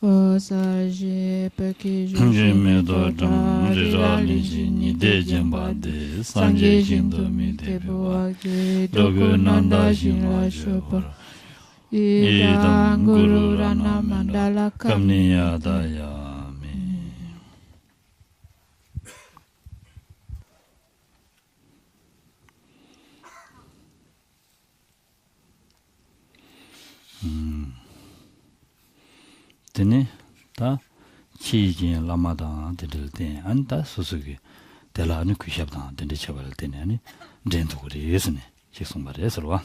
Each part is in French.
Osaje peki Jime do dam rira liji ni de jemba de sanje jindo mi de bewa dogu nanda jinwa shopa idam guru rana mandala kamni yadayami. Tene ta 치진 라마다 들을 때 안다 소속이 대라는 귀샵다 된데 쳐발 때네 아니 렌도그리 예스네 직송 말해서와.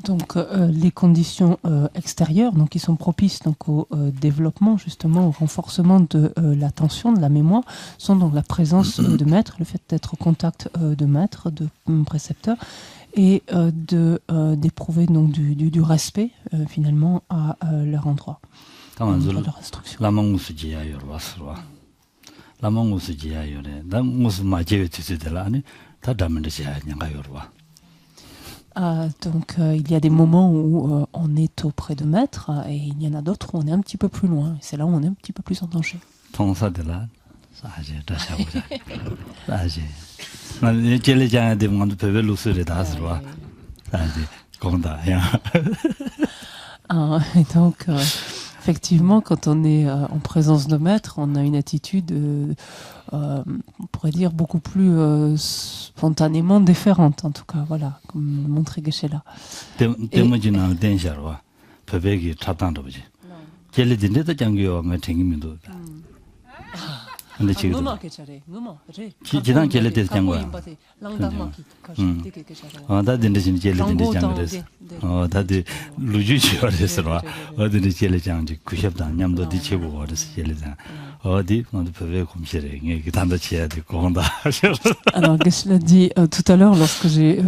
Donc les conditions extérieures donc qui sont propices donc au développement justement au renforcement de l'attention de la mémoire sont donc la présence de maître, le fait d'être au contact de maître, de précepteur et d'éprouver donc du respect finalement à leur endroit. À leur instruction. Donc il y a des moments où on est auprès de maître et il y en a d'autres où on est un petit peu plus loin. Et c'est là où on est un petit peu plus en danger. Et donc effectivement, quand on est en présence de maître, on a une attitude, on pourrait dire, beaucoup plus spontanément déférente, en tout cas, voilà, comme montrait Geshe-la. 지난 결례 됐던 거야. 다들 이제 결례 됐던 거랬어. 다들 루주지어랬어. 어디는 결례장지 90단 냠도 뒤치고 그랬어 결례장. 어디 먼저 배에 곰시래. 이게 단도 치야 되고 온다. Alors Geshe-la dit tout à l'heure lorsque j'ai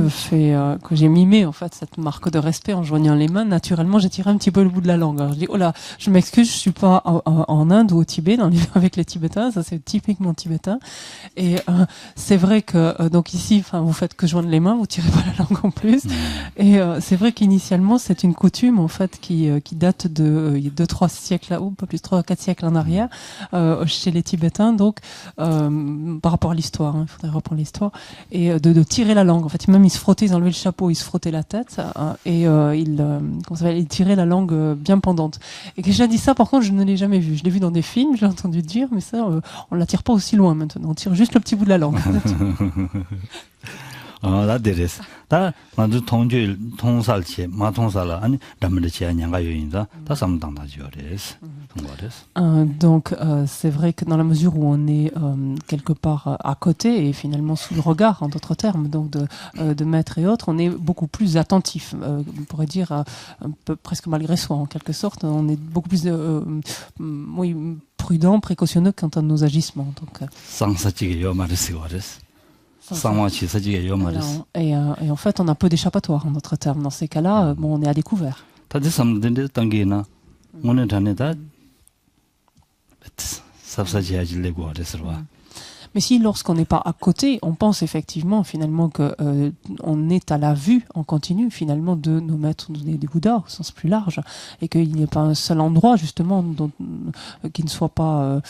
que j'ai mimé en fait cette marque de respect en joignant les mains, naturellement j'ai tiré un petit peu le bout de la langue. Alors je dis oh là, je m'excuse, je suis pas en Inde ou au Tibet avec les Tibétains, ça c'est typiquement tibétain. Et c'est vrai que donc ici, enfin vous faites que joindre les mains, vous tirez pas la langue en plus. Et c'est vrai qu'initialement c'est une coutume en fait qui date de 2-3 siècles, ou pas plus 3-4 siècles en arrière chez les Tibétains. Donc par rapport à l'histoire, il faudrait reprendre l'histoire et de tirer la langue. En fait, même ils se frottaient, ils enlevaient le chapeau, ils se frottaient la tête et ils tiraient la langue bien pendante. Et que j'ai dit ça, par contre, je ne l'ai jamais vu. Je l'ai vu dans des films, j'ai entendu dire, mais ça, on la tire pas aussi loin maintenant. On tire juste le petit bout de la langue. 다 데레스. 다 먼저 통살치, 마통살라 아니 담르치 아냐가 요인다. 다 삼당다지어레스. Donc c'est vrai que dans la mesure où on est quelque part à côté et finalement sous le regard, en d'autres termes, donc de maître et autres, on est beaucoup plus attentif. On pourrait dire un peu presque malgré soi en quelque sorte. On est beaucoup plus prudent, précautionneux quant à nos agissements. Donc. Et en fait, on a peu d'échappatoire en d'autres termes. Dans ces cas-là, bon, on est à découvert. Mais si, lorsqu'on n'est pas à côté, on pense effectivement, finalement, que on est à la vue en continu, finalement, de nos maîtres, des Bouddhas, au sens plus large, et qu'il n'y ait pas un seul endroit, justement, qui ne soit pas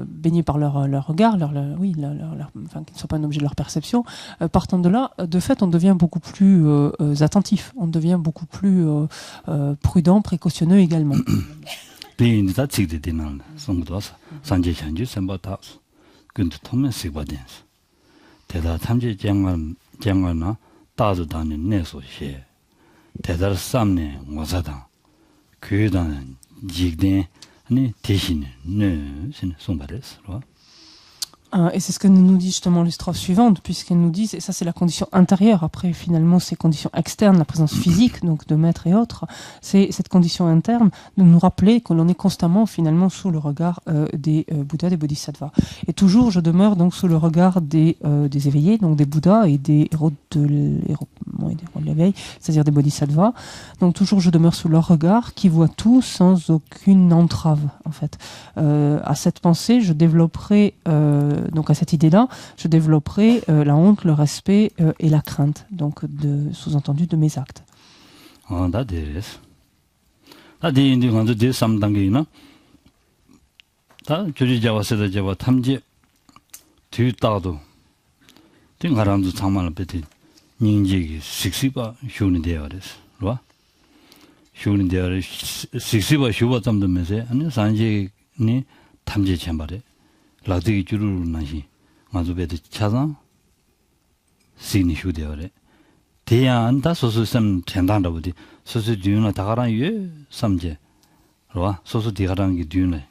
baigné par leur regard, enfin, qui ne soit pas un objet de leur perception. Partant de là, de fait, on devient beaucoup plus attentif, on devient beaucoup plus prudent, précautionneux également. 근데 통면 시바된스 대다 탐지 장관나 따주다는 내소시 대다 삼네 모사다 그다는 직대 아니 대신에 네 송바레스로 Et c'est ce que nous dit justement les strophes suivantes, puisqu'elles nous disent, et ça c'est la condition intérieure, après finalement ces conditions externes, la présence physique, donc de maître et autres, c'est cette condition interne de nous rappeler que l'on est constamment finalement sous le regard des Bouddhas, des Bodhisattvas. Et toujours je demeure donc sous le regard des éveillés, donc des Bouddhas et des héros de l'éveil, c'est-à-dire des Bodhisattvas. Donc toujours je demeure sous leur regard qui voit tout sans aucune entrave en fait. À cette pensée, je développerai donc à cette idée-là, je développerai la honte, le respect et la crainte, donc sous-entendu de mes actes. 다 대인들 간도 대 삼단계나 다 조리 잡아서도 잡아 탐지 뒤따도 등가람도 장만을 배티 닝지기 식시바 쇼는 되어res 봐 쇼는 되어 식시바 쇼바 담도면서 아니 산지니 탐지 챈바래 라드기 줄을 나시 맞아 배티 찾아 시니 쇼되어래 대안 다 소소섬 전단다 보디 소소 뒤나 다가랑 예 삼제 봐 소소 뒤가랑 게 뒤네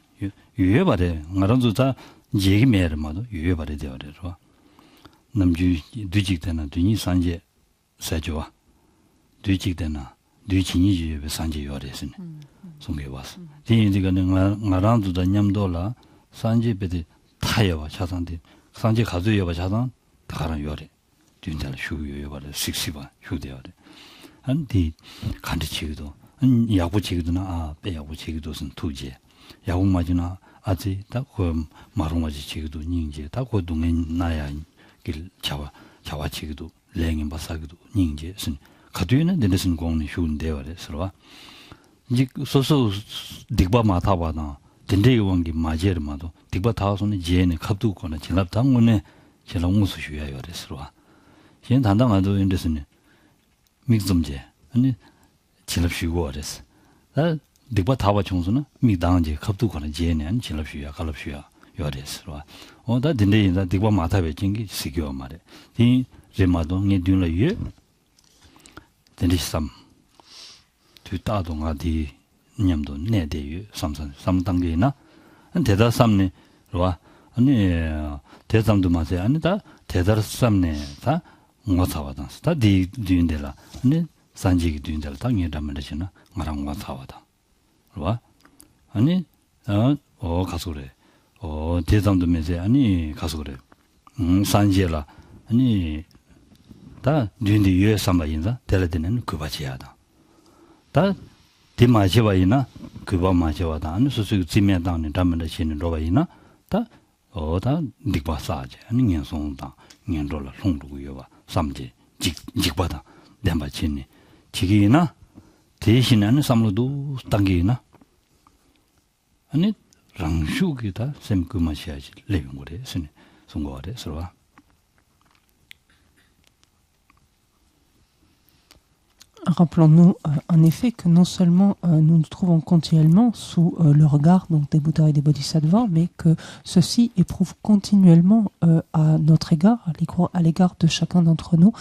유에 바래 나랑도 다 얘기 매르마도 유에 바래 되어래 봐 남주 뒤직되나 뒤니 산제 세조와 뒤직되나 뒤치니 주에 산제 요래스네 송게 왔어 뒤니가 나랑도 다 냠도라 산제 베디 타여와 차산데 산제 가져여와 차산 다가랑 요래 뒤인달 휴요여 바래 식시바 휴대어래 안디 간지치기도 야구치기도나 아 빼야구치기도선 투제 야구 맞으나 아직 다그 마루마지 치기도 닝제 다그 동에 나야 길 자와치기도 랭인 바사기도 닝제 선 가두에는 내내선 공는 휴운데어래 서로와 이제 소소 딕바 마타바나 딘데이 원기 마제르마도 딕바 타와서는 제네 갑도 거나 진압 당원에 제가 무수 휴야요래 서로와 현 단당아도 인데스네 믹좀제 아니 진압 쉬고 그랬어 나 딕바 타와 총수는 믹당제 갑도 거나 제네 안 진압 쉬야 갈압 쉬야 요래서 다 딘데이 다 딕바 마타베 징기 시겨 말에 이 제마도 네 듄라 예 딘디삼 뒤따동아디 냠도 내대유 삼단계나 대다 삼네 와 아니 대삼도 맞아요 아니다 대다 삼네 다 뭐사와다 다 뒤인데라 아니 산지기 뒤인데라 당이라면 되잖아 말랑 뭐사와다 와 아니 가서 그래 대삼도 메세 아니 가서 그래 산지라 아니 다 뒤인데 유에 삼바인자 대라되는 그 바지야다 다 디마시바이나 그바 마시바다 아니 소소 지메다는 담는 신은 로바이나 다 닉바사제 아니 년송다 년돌라 송루고요바 삼제 직바다 담바치니 지기나 대신하는 삼로도 당기나 아니 랑슈기다 샘그마시아지 레빙고래 스네 송고아래 서와 Rappelons-nous en effet que non seulement nous nous trouvons continuellement sous le regard donc des Bouddhas et des Bodhisattvas, mais que ceux-ci éprouvent continuellement à notre égard, à l'égard de chacun d'entre nous,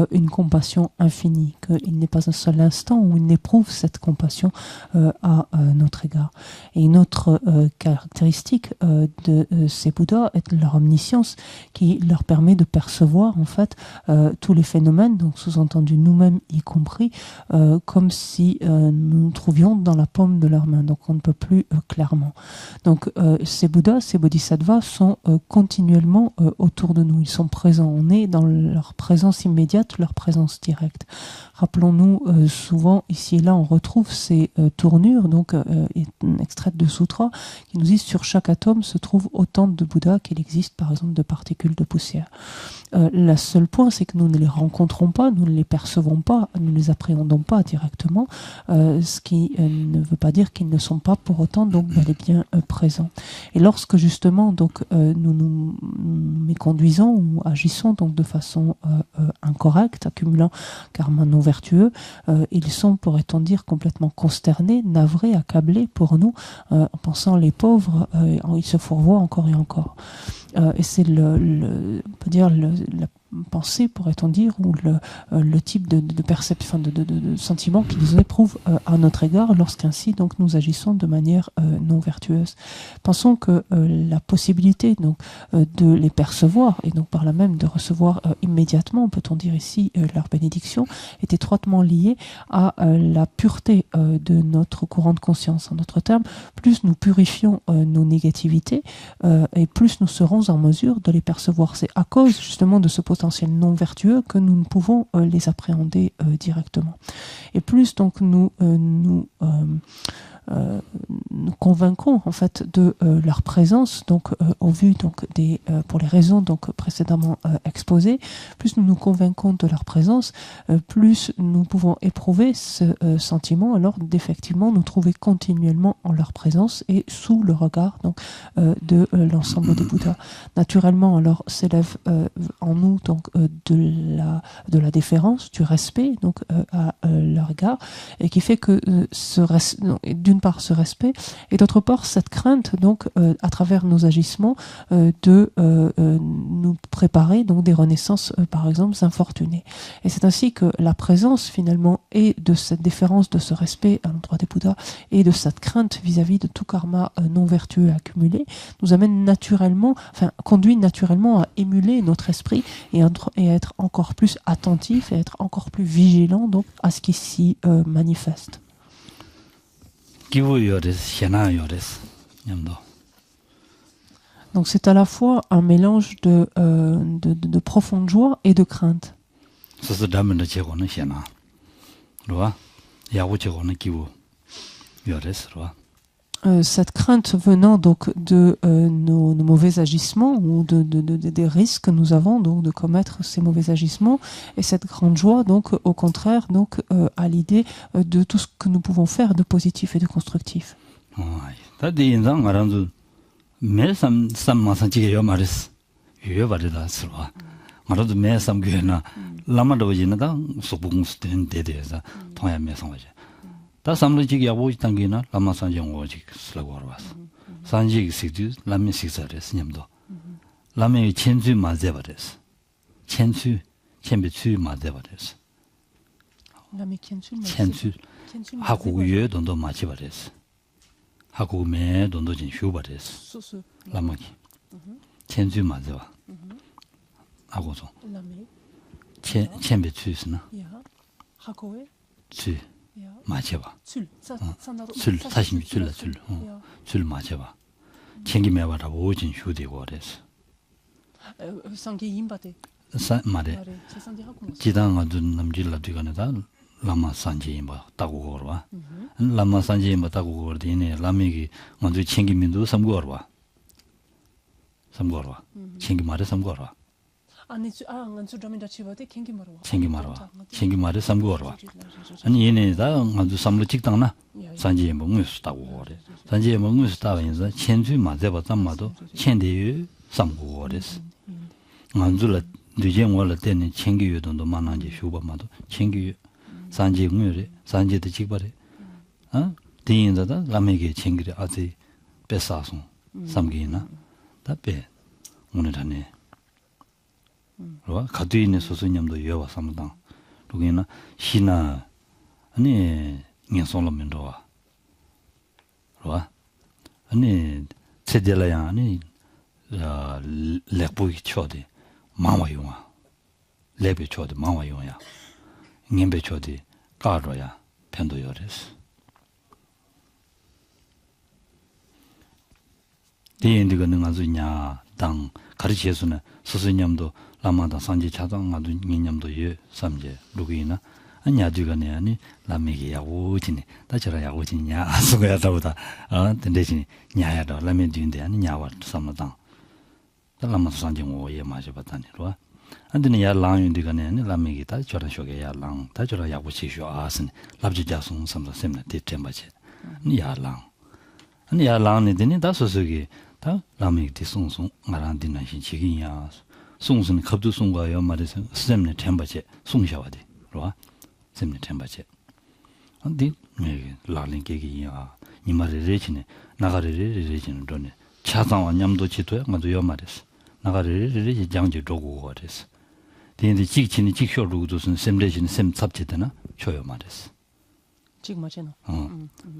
une compassion infinie, qu'il n'est pas un seul instant où ils n'éprouvent cette compassion à notre égard. Et une autre caractéristique de ces Bouddhas est leur omniscience qui leur permet de percevoir en fait tous les phénomènes, donc sous-entendu nous-mêmes y compris, comme si nous nous trouvions dans la paume de leurs mains, donc on ne peut plus clairement. Donc ces Bouddhas, ces Bodhisattvas sont continuellement autour de nous, ils sont présents, on est dans leur présence immédiate, leur présence directe. Rappelons-nous souvent, ici et là, on retrouve ces tournures, donc extraites de sutras, qui nous disent sur chaque atome se trouve autant de Bouddhas qu'il existe par exemple de particules de poussière. Le seul point, c'est que nous ne les rencontrons pas, nous ne les percevons pas, nous ne les appréhendons pas directement, ce qui ne veut pas dire qu'ils ne sont pas pour autant donc bel et bien présents. Et lorsque justement donc nous nous méconduisons ou agissons donc de façon incorrecte, accumulant karma non vertueux, ils sont, pourrait-on dire, complètement consternés, navrés, accablés pour nous, en pensant les pauvres, ils se fourvoient encore et encore. Et c'est on peut dire la pensée, pourrait-on dire, ou le type de perception, de sentiment qu'ils éprouvent à notre égard lorsqu'ainsi donc nous agissons de manière non vertueuse. Pensons que la possibilité donc de les percevoir et donc par là même de recevoir immédiatement, peut-on dire ici, leur bénédiction, est étroitement liée à la pureté de notre courant de conscience. En d'autres termes, plus nous purifions nos négativités et plus nous serons en mesure de les percevoir. C'est à cause justement de ce potentiel non vertueux que nous ne pouvons les appréhender directement. Et plus donc nous convaincons en fait de leur présence, donc au vu donc des pour les raisons donc précédemment exposées, plus nous nous convainquons de leur présence, plus nous pouvons éprouver ce sentiment alors d'effectivement nous trouver continuellement en leur présence et sous le regard donc de l'ensemble des Bouddhas. Naturellement alors s'élève en nous donc de la déférence, du respect donc à leur égard, et qui fait que d'une part ce respect et d'autre part cette crainte donc à travers nos agissements de nous préparer donc des renaissances par exemple infortunées. Et c'est ainsi que la présence finalement et de cette déférence, de ce respect à l'endroit des Bouddhas et de cette crainte vis-à-vis de tout karma non vertueux accumulé nous amène naturellement, enfin conduit naturellement à émuler notre esprit et à être encore plus attentif et être encore plus vigilant donc à ce qui s'y manifeste. Donc c'est à la fois un mélange de profonde joie et de crainte. Cette crainte venant donc de nos mauvais agissements ou des risques que nous avons donc de commettre ces mauvais agissements, et cette grande joie donc au contraire donc à l'idée de tout ce que nous pouvons faire de positif et de constructif. 다 삼로직 야보 당기나 라마 산정 오직 쓰라고 알아봤어. 산직 식주 라면 식사를 냠도. 라면이 천주 맞아 버렸어. 천주 맞아 버렸어. 천주 하고에 돈도 맞아 버렸어. 하고에 돈도 진 휴 버렸어. 라마기. 천주 맞아 봐. 하고서. 천배추스나. 하고에 주 맞아봐. 술 사실 술라 술. 술 맞아봐. 챙기며 봐라 오진 휴대고 그래서. 상계 임바데. 말에. 지당아 둔 남질라 뒤가네다. 라마 산지 임바 따고 걸어와. 라마 산지 임바 따고 걸더니 라미기 먼저 챙기면도 삼고 걸어와. 챙기 말에 삼고 걸어와. 챙기 말에 삼고 걸어와. 아니 얘네다 먼저 삼로 찍당나. 산지에 먹으면서 따고 그래. 산지에 먹으면서 따면서 천주 맞아봐 담마도 천대유 삼고 그랬어. 먼저라 늦은 원래 때는 챙기유도 만난지 휴바마도 챙기유 산지 응유래. 산지도 찍바래. 대인자다 라메게 챙기래 아직 뺏사서 삼기나. 답배 오늘 하네. 로 가두에 있는 소소님도 여와 삼당. 로기나 시나 아니 인솔로면도 와. 로 아니 세델라야 아니 렉보기 쳐데 마와요마. 레베 쳐데 마와요야. 님베 쳐데 까로야. 편도 요레스. 대인들가 능아주냐 당 가르치에서는 소소님도 라마다 산지 차장아도 니냠도 예 삼제 루기나 아니야디가네 아니 라메기 야오지니 다저라 야오지냐 수고야다보다 근데지 냐야다 라메디인데 아니 냐와 삼마당 라마다 산지 오예 마셔봤다니로 안드니 야 랑윤디가네 아니 라메기 다 저라 쇼게 야랑 다저라 야고치쇼 아스니 랍지자송 삼다 셈나 데템바체 니야랑 아니 야랑네 데니 다 소소기 다 라메기 디송송 마란디나 신치기야 송순 갑도 송과요 말해서 쌤네 템바체 송샤와데 로아 쌤네 템바체 안디 네 라링케기야 이 말에 레치네 나가레레 레치는 돈에 차상와 냠도 지도야 맞도 요 말했어 나가레레 레치 장지 로고 그랬어 근데 직진이 직쇼로도선 쌤레진 쌤 잡지잖아 줘요 말했어 지금 맞잖아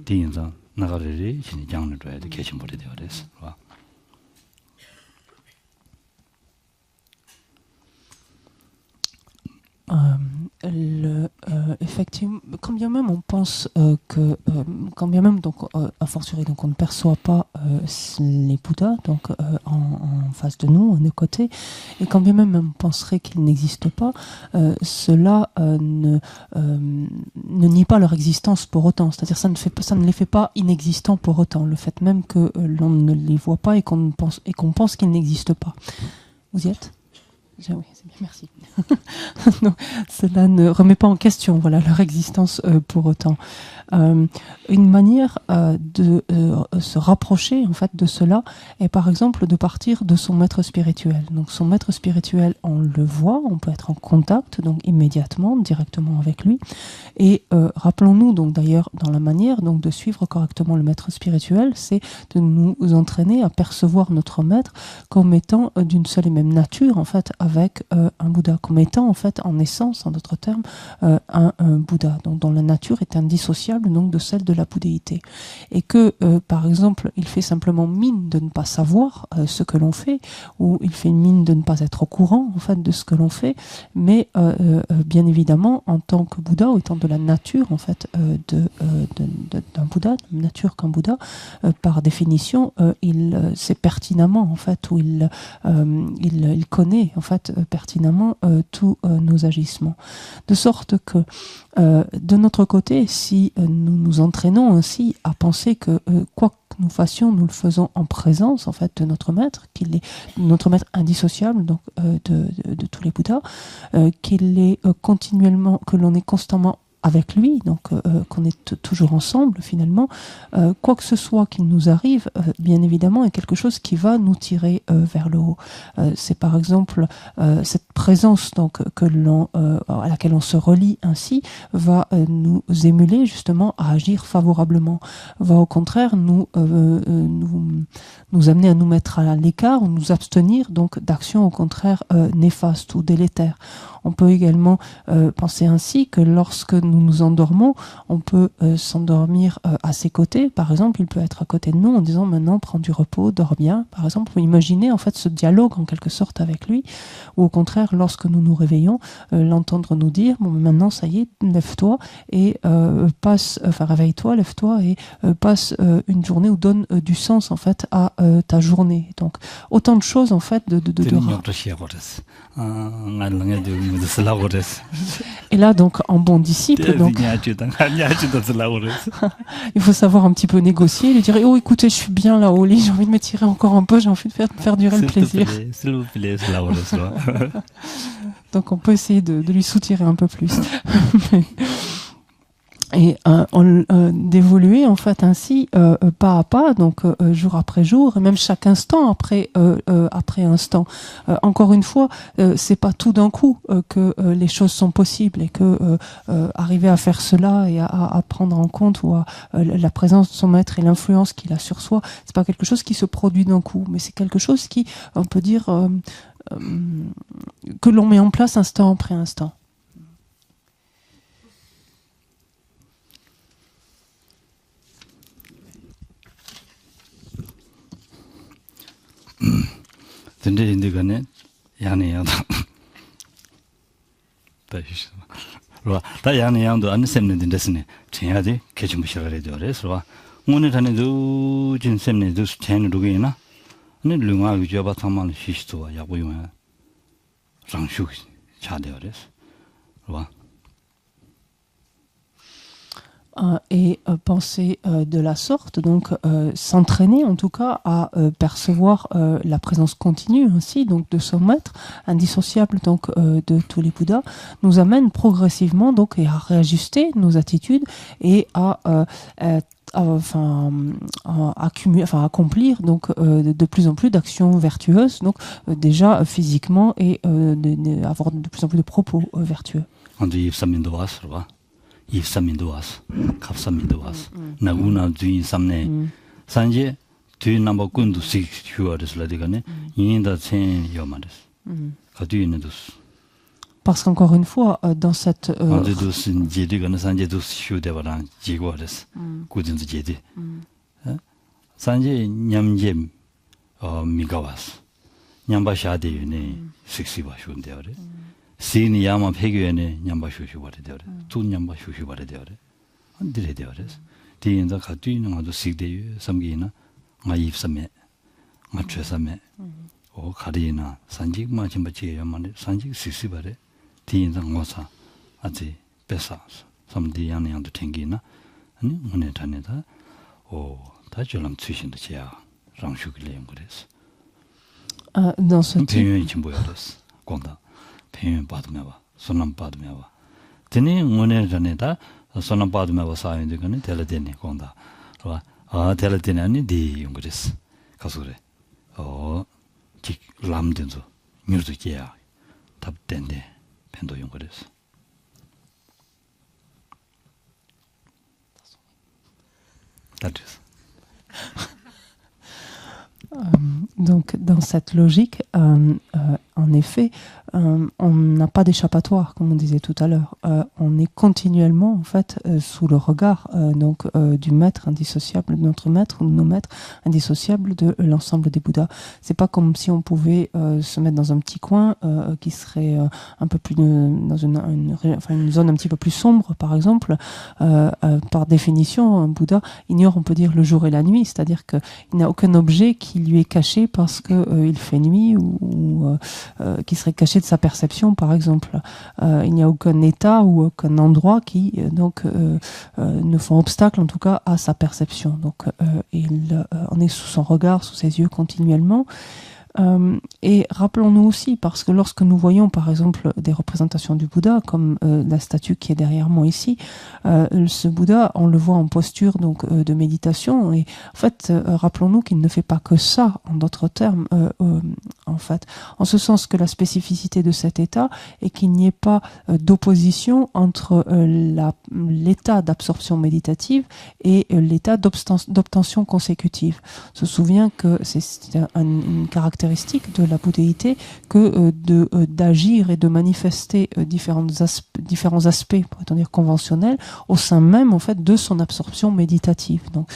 대인자 나가레레 진이 장을 줘야 돼 계신 버려 되어 그랬어 와 effectivement, quand bien même on pense quand bien même donc a fortiori donc on ne perçoit pas les Bouddhas donc en face de nous, à nos côtés, et quand bien même on penserait qu'ils n'existent pas, cela ne nie pas leur existence pour autant. C'est-à-dire ça ne les fait pas inexistants pour autant. Le fait même que l'on ne les voit pas et qu'on pense qu'ils n'existent pas. Vous y êtes ? Oui, c'est bien, merci. Donc, cela ne remet pas en question, voilà, leur existence pour autant. Une manière de se rapprocher en fait de cela est par exemple de partir de son maître spirituel. Donc son maître spirituel, on le voit, on peut être en contact donc immédiatement, directement avec lui. Et rappelons-nous donc d'ailleurs dans la manière donc de suivre correctement le maître spirituel, c'est de nous entraîner à percevoir notre maître comme étant d'une seule et même nature en fait avec un Bouddha, comme étant en fait en essence, en d'autres termes, un Bouddha, donc dont la nature est indissociable donc de celle de la bouddhéité, et que par exemple il fait simplement mine de ne pas savoir ce que l'on fait, ou il fait mine de ne pas être au courant en fait de ce que l'on fait, mais bien évidemment en tant que Bouddha, ou étant de la nature en fait d'un Bouddha, de la nature qu'un Bouddha, par définition il sait pertinemment en fait, ou il connaît en fait pertinemment tous nos agissements, de sorte que de notre côté, si nous nous entraînons ainsi à penser que quoi que nous fassions, nous le faisons en présence en fait de notre maître, qu'il est notre maître indissociable donc de tous les Bouddhas, qu'il est continuellement, que l'on est constamment avec lui, donc qu'on est toujours ensemble finalement, quoi que ce soit qui nous arrive, bien évidemment, est quelque chose qui va nous tirer vers le haut. C'est par exemple cette présence donc à laquelle on se relie ainsi va nous émuler justement à agir favorablement, va au contraire nous amener à nous mettre à l'écart, ou nous abstenir donc d'actions au contraire néfastes ou délétères. On peut également penser ainsi que lorsque nous nous endormons, on peut s'endormir à ses côtés. Par exemple, il peut être à côté de nous en disant maintenant prends du repos, dors bien. Par exemple, on peut imaginer en fait ce dialogue en quelque sorte avec lui, ou au contraire, lorsque nous nous réveillons, l'entendre nous dire bon maintenant ça y est, lève-toi et réveille-toi, lève-toi et passe une journée, ou donne du sens en fait à ta journée. Donc autant de choses en fait Et là donc en bon disciple donc il faut savoir un petit peu négocier, lui dire oh écoutez je suis bien là au lit, j'ai envie de m'étirer encore un peu, j'ai envie de faire durer le plaisir. Donc on peut essayer de lui soutirer un peu plus. Et d'évoluer en fait ainsi pas à pas, donc jour après jour, et même chaque instant après instant. Encore une fois, c'est pas tout d'un coup que les choses sont possibles, et que arriver à faire cela et à prendre en compte ou la présence de son maître et l'influence qu'il a sur soi, c'est pas quelque chose qui se produit d'un coup, mais c'est quelque chose qui, on peut dire, que l'on met en place instant après instant. 근데 인디가네 양내양도 다 양내양도 안 셈는데 됐네. 제야지 개침부시가 그래도 그래서 오늘 전에도 진 셈네도 채는 누구이나 아니 릉아 유저바 참만 시시도와 야고요야 장슈 차대 그래서 et penser de la sorte, donc s'entraîner en tout cas à percevoir la présence continue ainsi donc de son maître indissociable donc de tous les Bouddhas, nous amène progressivement donc à réajuster nos attitudes et à accomplir donc de plus en plus d'actions vertueuses, donc déjà physiquement, et avoir de plus en plus de propos vertueux. 입삼민도 왔어. 갑삼민도 왔어. 나구나 주인 삼네. 산제 뒤 넘버 군도 시큐어스 라디가네. 인다 첸 요마레스. 가뒤에는 dos. Parce qu'encore une fois dans cette dos 제디가네 산제 dos 슈데바랑 지고레스. 고진도 제디. 산제 냠제 미가와스. 냠바샤데유네 식시바 슈인데어레. 시니 야마 폐교에네 냠바 쇼쇼바래 되어래. 두 냠바 쇼쇼바래 되어래. 안 들에 되어래. 디인자 가뒤는 아주 시대유 삼기나 마 입삼에 마 최삼에 오 가리나 산직 마침바지 야만에 산직 시시바래. 디인자 모사 아지 뺏어 삼디 양양도 탱기나 아니 문에 다니다 다 줄람 추신도 지야 랑슈글레 연구레스 Dans ce type. 평균이 뭐야레스 공다 평균 받으면 봐 손남 받으면 봐 드니 문에 다니다 손남 받으면 봐 사연데 그는 텔레데니 공다 아 텔레데니 아니 디 연구레스 가서 그래 직 람든도 뉴스 지야 답된데 펜도 연구레스 Donc, dans cette logique, en effet, on n'a pas d'échappatoire, comme on disait tout à l'heure. On est continuellement, en fait, sous le regard du maître indissociable, de notre maître ou de nos maîtres indissociables de l'ensemble des Bouddhas. C'est pas comme si on pouvait se mettre dans un petit coin qui serait un peu plus dans une zone un petit peu plus sombre, par exemple. Par définition, un Bouddha ignore, on peut dire, le jour et la nuit, c'est-à-dire qu'il n'a aucun objet qui lui est caché parce que il fait nuit ou qui serait caché de sa perception, par exemple. Il n'y a aucun état ou aucun endroit qui ne font obstacle, en tout cas, à sa perception. Donc, on est sous son regard, sous ses yeux continuellement. Et rappelons-nous aussi, parce que lorsque nous voyons par exemple des représentations du Bouddha, comme la statue qui est derrière moi ici, ce Bouddha, on le voit en posture de méditation, et en fait, rappelons-nous qu'il ne fait pas que ça, en d'autres termes, en fait, en ce sens que la spécificité de cet état est qu'il n'y ait pas d'opposition entre l'état d'absorption méditative et l'état d'obtention consécutive. On se souvient que c'est une caractéristique de la bouddhéité que d'agir et de manifester différents aspects, pourrait-on dire conventionnels, au sein même en fait de son absorption méditative. Donc,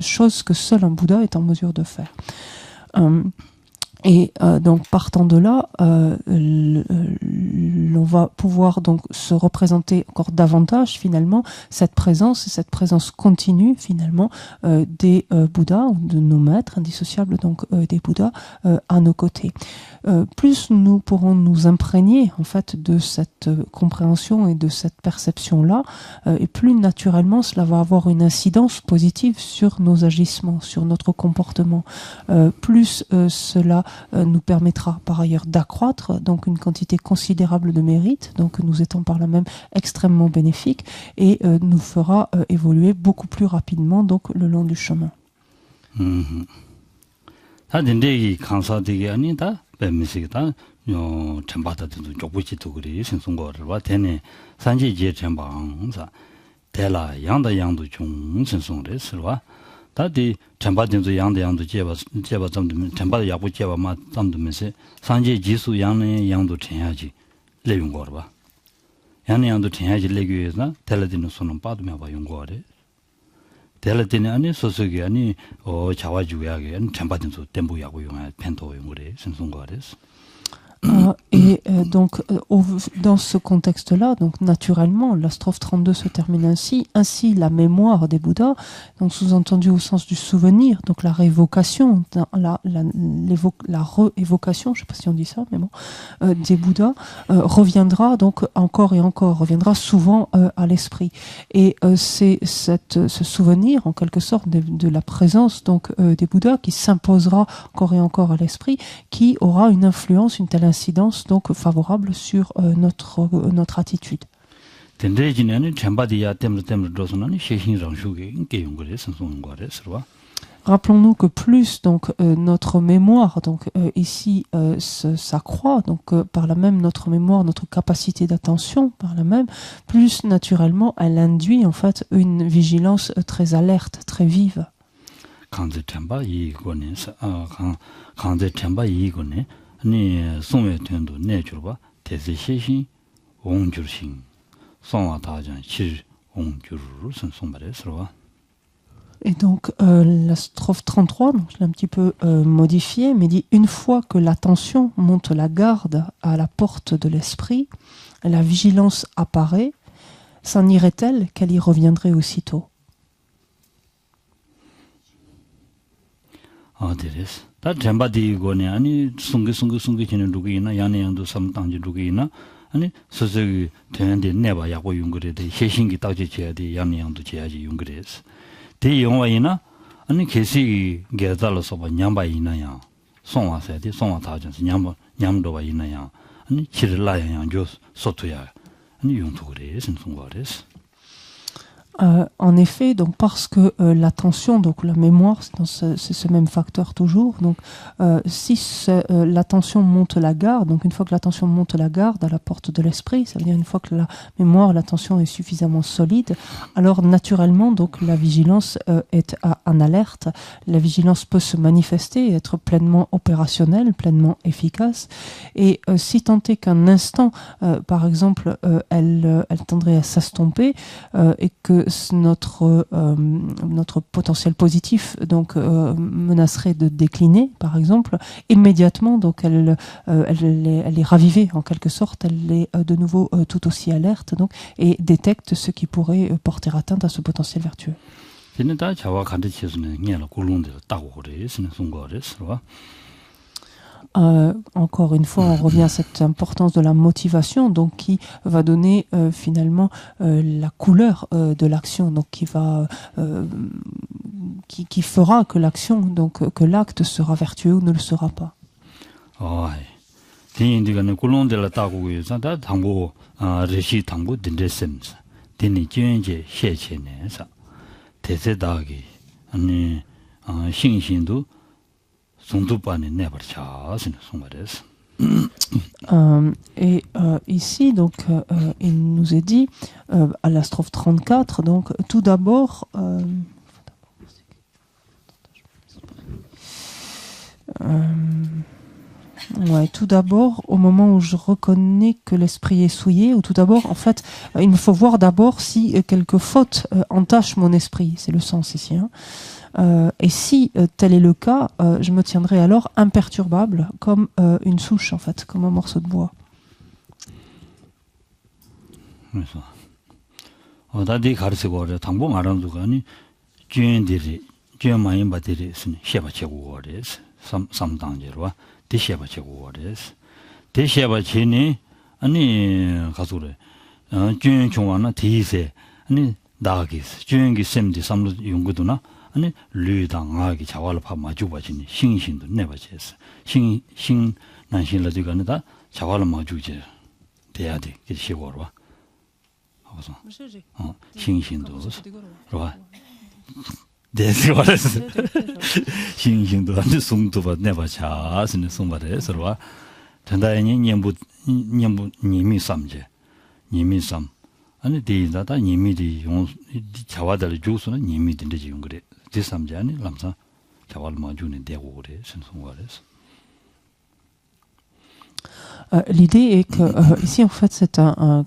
chose que seul un Bouddha est en mesure de faire. Donc partant de là, on va pouvoir donc se représenter encore davantage finalement cette présence continue finalement des Bouddhas ou de nos maîtres indissociables donc des Bouddhas à nos côtés. Plus nous pourrons nous imprégner en fait de cette compréhension et de cette perception là, et plus naturellement cela va avoir une incidence positive sur nos agissements, sur notre comportement. Plus cela nous permettra par ailleurs d'accroître donc une quantité considérable de mérite, donc nous étant par là même extrêmement bénéfiques, et nous fera évoluer beaucoup plus rapidement donc le long du chemin. 다디 전바진도 양도 제바 잠도 전바도 야부 제바 마 잠도면서 산제 지수 양도 전야지 레용 거 봐. 양도 전야지 레기에서 텔레디는 손은 빠두면 봐 용거래. 텔레디는 아니 소속이 아니 자와주야게 전바진도 템부야고 용할 펜토 용거래 신송 거래스. Dans ce contexte-là, donc naturellement, la strophe 32 se termine ainsi la mémoire des Bouddhas, donc sous-entendu au sens du souvenir, donc la réévocation, la réévocation, je ne sais pas si on dit ça, mais bon, des Bouddhas reviendra donc encore et encore, reviendra souvent à l'esprit. Et c'est ce souvenir, en quelque sorte, de la présence donc des Bouddhas qui s'imposera encore et encore à l'esprit, qui aura une influence, une telle incidence donc favorable sur notre attitude. Rappelons-nous que plus donc notre mémoire donc ici s'accroît, donc par là même notre mémoire, notre capacité d'attention par là même, plus naturellement elle induit en fait une vigilance très alerte, très vive. ni 송외 된도 내줄봐 대세시신 옹줄신 송와 다장 칠 옹줄을 선송말에 서와 Et donc la strophe 33, donc je l'ai un petit peu modifiée, mais dit une fois que l'attention monte la garde à la porte de l'esprit, la vigilance apparaît, s'en irait-elle qu'elle y reviendrait aussitôt? 아, 데레스. 다 젬바디 이거네. 아니 숭게 지는 누구이나 야네양도 삼당지 누구이나 아니 서서히 되는데 내봐 야고 용거래데 해신기 따지 줘야돼 야네양도 줘야지 용거래스. 대 영화이나 아니 계시 게달어서 봐 냠바이나야. 송와서야돼 송와 다전스 냠도 바이나야. 아니 치르라야 저 소토야. 아니 용도 그래 신송거래스. En effet, donc parce que l'attention, donc la mémoire, c'est ce même facteur toujours. Donc, si l'attention monte la garde, donc une fois que l'attention monte la garde à la porte de l'esprit, ça veut dire une fois que la mémoire, l'attention est suffisamment solide, alors naturellement, donc la vigilance est en alerte. La vigilance peut se manifester et être pleinement opérationnelle, pleinement efficace. Et si tant est qu'un instant, par exemple, elle tendrait à s'estomper et que notre potentiel positif donc menacerait de décliner par exemple, immédiatement donc elle est ravivée en quelque sorte, elle est de nouveau tout aussi alerte donc et détecte ce qui pourrait porter atteinte à ce potentiel vertueux. Encore une fois, on revient à cette importance de la motivation, donc qui va donner finalement la couleur de l'action, donc qui fera que l'action, donc que l'acte sera vertueux ou ne le sera pas. Et ici, donc, il nous est dit à la strophe 34, donc tout d'abord, tout d'abord, au moment où je reconnais que l'esprit est souillé, ou tout d'abord, en fait, il me faut voir d'abord si quelques fautes entachent mon esprit, c'est le sens ici, hein. Et si tel est le cas, je me tiendrai alors imperturbable, comme une souche en fait, comme un morceau de bois. 아니 류당하게 자활을 파 마주바지니 싱신도 내바지스 싱 난신라지가 아니다 자활을 마주지 돼야 돼 그 시고로 와 하고서 싱신도 와 대세 말했어 싱신도 아니 숨도 봐 내바자 스는 숨바래서 와 전다니 년부 님이 삼제 님이 삼 아니 대다다 님이디 용 자와들 주스는 님이디 되지 용 그래 대삼자니 람사 자와를 마주는 되고 그래 신송화래서. L'idée est que ici en fait c'est un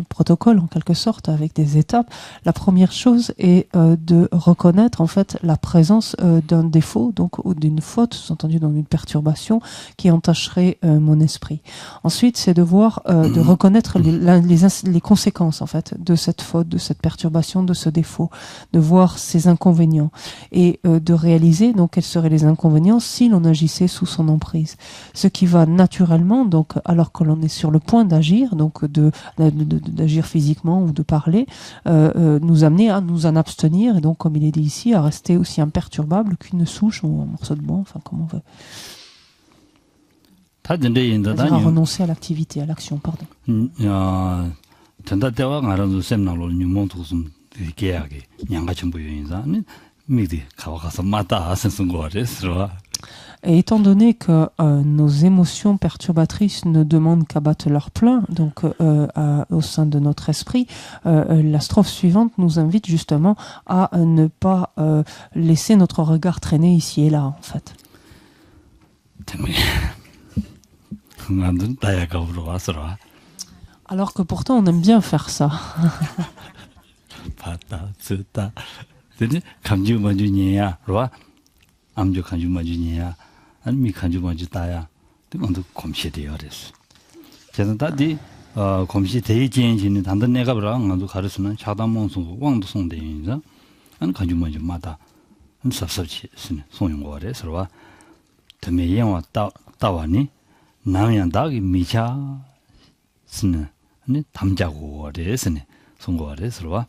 protocole en quelque sorte avec des étapes. La première chose est de reconnaître en fait la présence d'un défaut donc ou d'une faute, sous-entendu dans une perturbation qui entacherait mon esprit. Ensuite c'est de voir de reconnaître les conséquences en fait de cette faute, de cette perturbation, de ce défaut, de voir ses inconvénients et de réaliser donc quels seraient les inconvénients si l'on agissait sous son emprise. Ce qui va naturellement donc alors que l'on est sur le point d'agir, donc d'agir physiquement ou de parler, nous amener à nous en abstenir, et donc, comme il est dit ici, à rester aussi imperturbable qu'une souche ou un morceau de bois, enfin, comme on veut. C'est-à-dire à renoncer à l'activité, à l'action, pardon. Et étant donné que nos émotions perturbatrices ne demandent qu'à battre leur plein, donc au sein de notre esprit, la strophe suivante nous invite justement à ne pas laisser notre regard traîner ici et là, en fait. Alors que pourtant on aime bien faire ça. 되니 감주 먼저니야 로아 암주 감주 먼저니야 아니 미 감주 먼저 따야 그것도 검시되어 됐어 저는 다디 검시 대진진은 단단 내가 그러랑 아주 가르스는 차단몽송 왕도 송대인자 안 감주 먼저 마다 한 섭섭치 송용거래 서로와 드메 영화 따와니 남양다기 미차 스는 아니 담자고래스네 송거래 서로와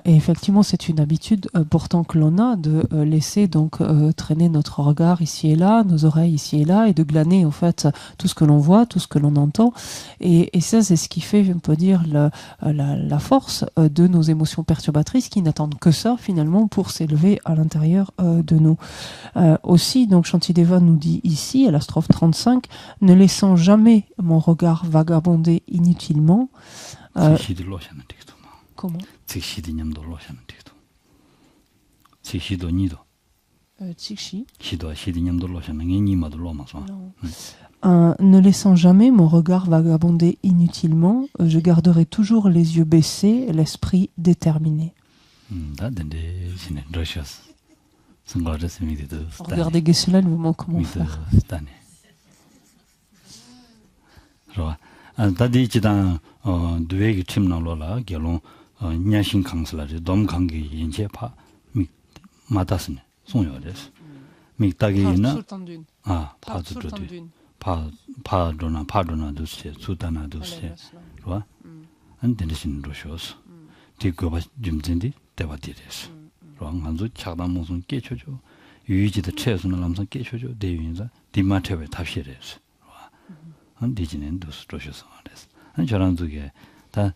Et effectivement, c'est une habitude pourtant que l'on a de laisser donc traîner notre regard ici et là, nos oreilles ici et là, et de glaner en fait tout ce que l'on voit, tout ce que l'on entend. Et ça, c'est ce qui fait, on peut dire, la force de nos émotions perturbatrices qui n'attendent que ça finalement pour s'élever à l'intérieur de nous. Aussi, donc Shantideva nous dit ici, à la strophe 35, ne laissant jamais mon regard vagabonder inutilement. Comment? Tsikshi Tsikshi nido. Tsikshi. Ne laissant jamais mon regard vagabonder inutilement, je garderai toujours les yeux baissés, l'esprit déterminé. Regardez Geshe-la, nous montre comment faire. 냐신 강슬라리 돔 관계 인제 마다스네 송요레스 미따기나 파주도디 파도나 두세 수다나 두세 좋아 안 되는 로쇼스 디고바 좀진디 대바디레스 로한간조 차담무슨 깨쳐줘 유지의 최선을 남선 깨쳐줘 대윈자 디마테베 답시레스 안 되지는 두스 로쇼스 말레스 안 저런 두게 Le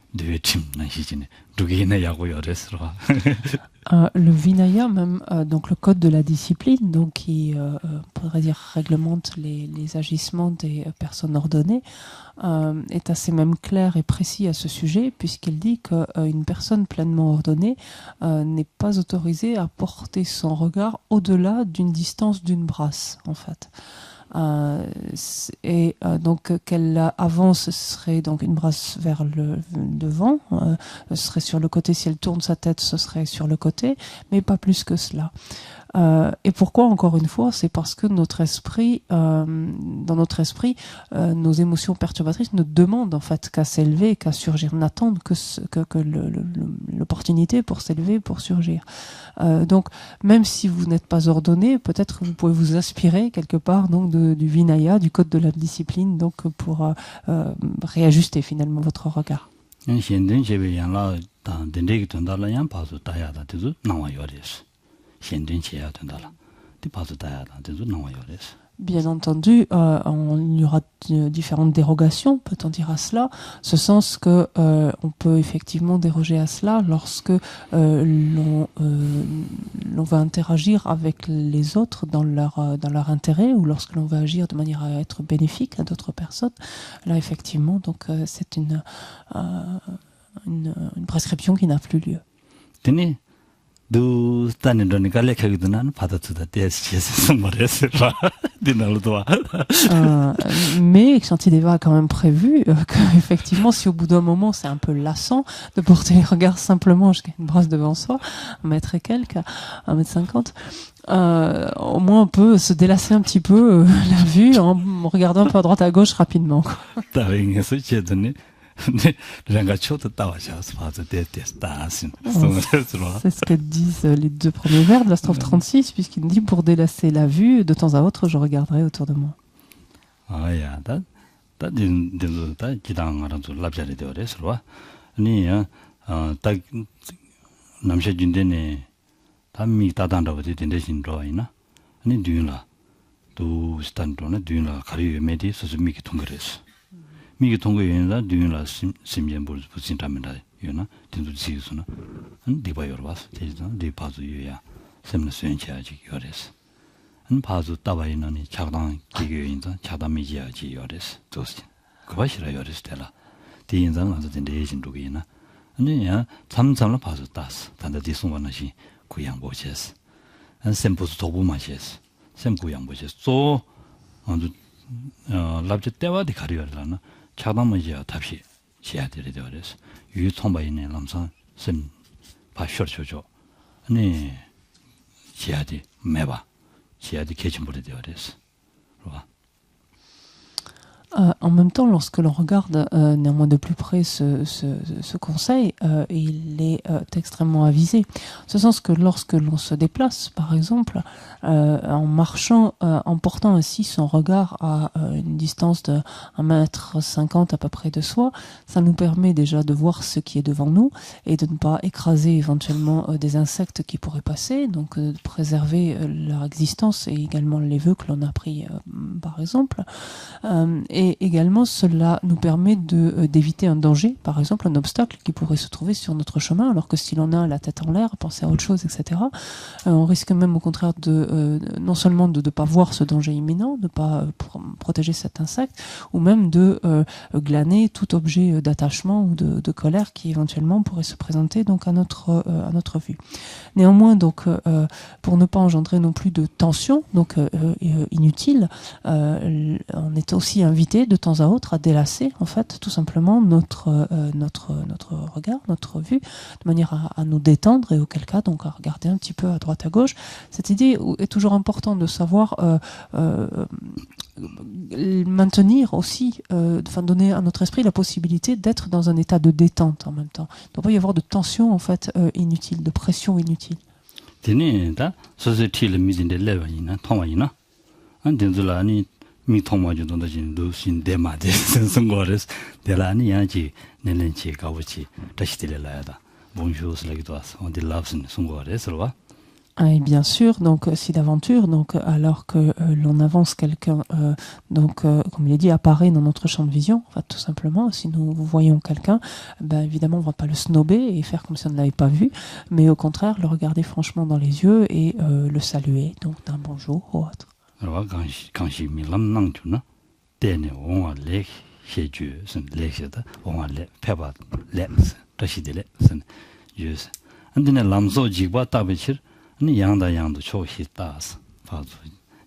Vinaya, même donc le code de la discipline, donc qui pourrait dire réglemente les agissements des personnes ordonnées, est assez même clair et précis à ce sujet, puisqu'il dit qu'une personne pleinement ordonnée n'est pas autorisée à porter son regard au-delà d'une distance d'une brasse, en fait. Donc qu'elle avance, ce serait donc une brasse vers le devant, ce serait sur le côté, si elle tourne sa tête, ce serait sur le côté, mais pas plus que cela. Et pourquoi, encore une fois, c'est parce que notre esprit, dans notre esprit, nos émotions perturbatrices ne demandent en fait qu'à s'élever, qu'à surgir, n'attendent que l'opportunité pour s'élever, pour surgir. Donc, même si vous n'êtes pas ordonné, peut-être vous pouvez vous inspirer quelque part donc du Vinaya, du code de la discipline, donc pour réajuster finalement votre regard. Bien entendu, il y aura différentes dérogations, peut-on dire à cela, ce sens que on peut effectivement déroger à cela lorsque l'on va interagir avec les autres dans leur intérêt, ou lorsque l'on va agir de manière à être bénéfique à d'autres personnes. Là, effectivement, donc c'est une prescription qui n'a plus lieu. Du standardoni까 레카기도난 받아주다 대시에서 말했어. 디날도와. Mais Shantideva a quand même prévu qu'effectivement, si au bout d'un moment c'est un peu lassant de porter les regards simplement jusqu'à une brasse devant soi, 1 mètre et quelques, 1,50 m, au moins on peut se délasser un petit peu la vue en regardant un peu à droite à gauche rapidement. C'est ce que disent les 2 premiers vers de la strophe 36, puisqu'il dit pour délasser la vue, de temps à autre, je regarderai autour de moi. 미기 통과연다 düğünler simjen 부진담이다 유나 딘도 지수나 안 디바 열어봤어 대전 디 바주 유야 샘나 수연치야지 열었어 안 바주 따바이나니 차당 기교인자 차담이지야지 열었어 좋지 그것이라 열었을 때라 디인장 가서 된 대신도기나 아니야 참참을 바주 따스 단다 디송원하시 구양 보셨어 안 샘부스 도부마셨어 샘 구양 보셨어 또 아주 랍제 때와디 가려라나 차담이지야 답시 시야들이 되어서 유통바이네 남산 샘 바셔줘줘 아니 지하디 매봐 지하디 개침벌이 되어 그랬어. En même temps, lorsque l'on regarde néanmoins de plus près ce conseil, il est extrêmement avisé. En ce sens que lorsque l'on se déplace, par exemple, en marchant, en portant ainsi son regard à une distance de 1,50 m à peu près de soi, ça nous permet déjà de voir ce qui est devant nous et de ne pas écraser éventuellement des insectes qui pourraient passer, donc de préserver leur existence et également les vœux que l'on a pris par exemple. Et également, cela nous permet d'éviter un danger, par exemple un obstacle qui pourrait se trouver sur notre chemin, alors que si l'on a la tête en l'air, penser à autre chose, etc., on risque même au contraire non seulement de ne pas voir ce danger imminent, de ne pas protéger cet insecte, ou même de glaner tout objet d'attachement ou de colère qui éventuellement pourrait se présenter donc à notre vue. Néanmoins, donc, pour ne pas engendrer non plus de tension, donc inutile, on est aussi invité de temps à autre à délasser en fait tout simplement notre regard, notre vue, de manière à nous détendre et auquel cas donc à regarder un petit peu à droite à gauche. Cette idée est toujours important de savoir maintenir aussi, donner à notre esprit la possibilité d'être dans un état de détente en même temps. Il ne doit pas y avoir de tension en fait inutile, de pression inutile. 미 통마주도 진도 신데마데 선거레스 데라니 야지 내년치 가보지 다시 들려야다. bonjour스라기도 왔어. 어디 랍슨 선거레스로. Et bien sûr, donc si d'aventure, donc alors que l'on avance quelqu'un, comme il est dit, apparaît dans notre champ de vision, enfin tout simplement, si nous voyons quelqu'un, ben évidemment on va pas le snober et faire comme si on ne l'avait pas vu, mais au contraire le regarder franchement dans les yeux et le saluer, donc d'un bonjour ou autre. Alors quand 밀람낭주나 때네 온알레 해주 선 레셔다 온알레 페바 레 다시들레 선 유스 안데네 람소 지바 타베치 아니 양도 초히다스 파주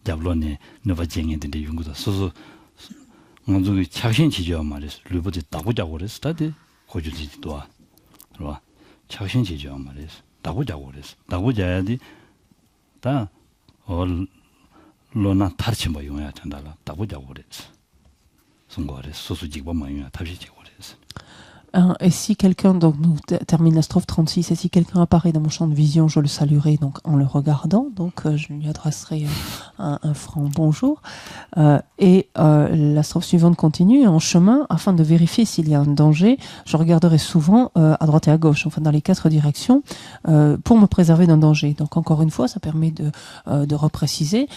잡로네 노바쟁이데 용구다 소소 먼저 착신지죠 말이스 르보지 따고자고 그랬다데 고주지도 와 그러봐 착신지죠 말이스 따고자고 그랬어 따고자야디 다 로나 타르치 뭐 용야 된다라 따고자고 그랬어 선거를 소수직보 뭐 용야 답시지고 그랬어. Et si quelqu'un, donc nous termine la strophe 36, et si quelqu'un apparaît dans mon champ de vision, je le saluerai donc en le regardant, donc je lui adresserai un franc bonjour. Et la strophe suivante continue, en chemin, afin de vérifier s'il y a un danger, je regarderai souvent à droite et à gauche, enfin dans les 4 directions, pour me préserver d'un danger. Donc encore une fois, ça permet de repréciser.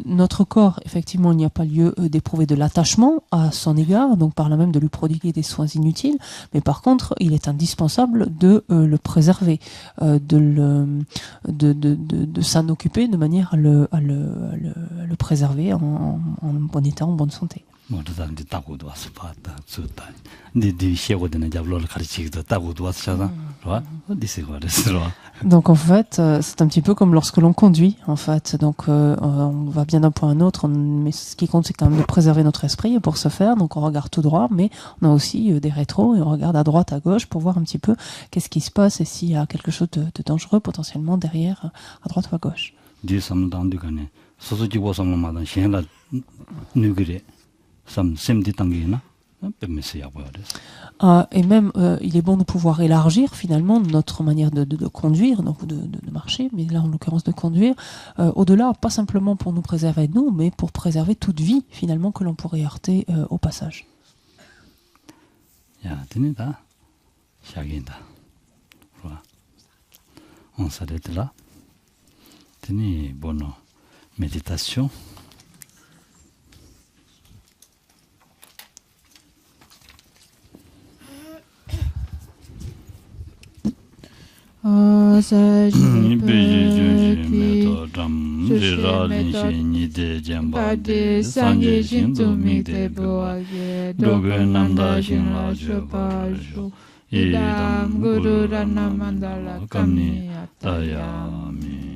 Notre corps, effectivement, il n'y a pas lieu d'éprouver de l'attachement à son égard, donc par là même de lui prodiguer des soins inutiles. Mais par contre, il est indispensable de le préserver, de s'en occuper de manière à le préserver en bon état, en bonne santé. Donc en fait, c'est un petit peu comme lorsque l'on conduit, en fait. Donc on va bien d'un point à un autre, mais ce qui compte c'est quand même de préserver notre esprit. Et pour ce faire, donc on regarde tout droit, mais on a aussi des rétros et on regarde à droite, à gauche pour voir un petit peu qu'est-ce qui se passe et s'il y a quelque chose de dangereux potentiellement derrière, à droite ou à gauche. Et même, il est bon de pouvoir élargir finalement notre manière de conduire, donc de marcher, mais là en l'occurrence de conduire, au-delà, pas simplement pour nous préserver nous, mais pour préserver toute vie finalement que l'on pourrait heurter au passage. On s'arrête là. Tenez, bonne méditation. Idam Guru Rana Mandala Kamni Tayami.